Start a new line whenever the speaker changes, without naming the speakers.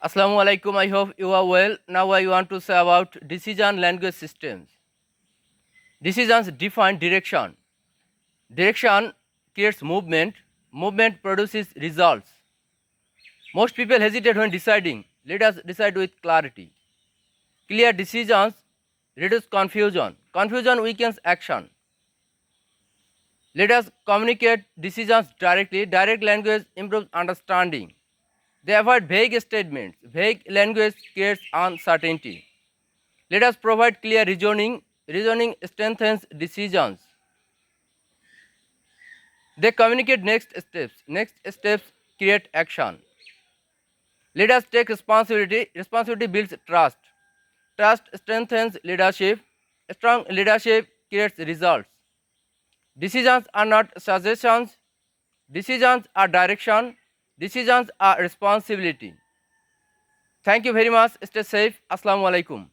Assalamu alaikum. I hope you are well. Now I want to say about decision language systems. Decisions define direction. Direction creates movement. Movement produces results. Most people hesitate when deciding. Let us decide with clarity. Clear decisions reduce confusion. Confusion weakens action. Let us communicate decisions directly. Direct language improves understanding. They avoid vague statements. Vague language creates uncertainty. Let us provide clear reasoning. Reasoning strengthens decisions. They communicate next steps. Next steps create action. Let us take responsibility. Responsibility builds trust. Trust strengthens leadership. Strong leadership creates results. Decisions are not suggestions. Decisions are direction. Decisions are responsibility. Thank you very much. Stay safe. Assalamu alaikum.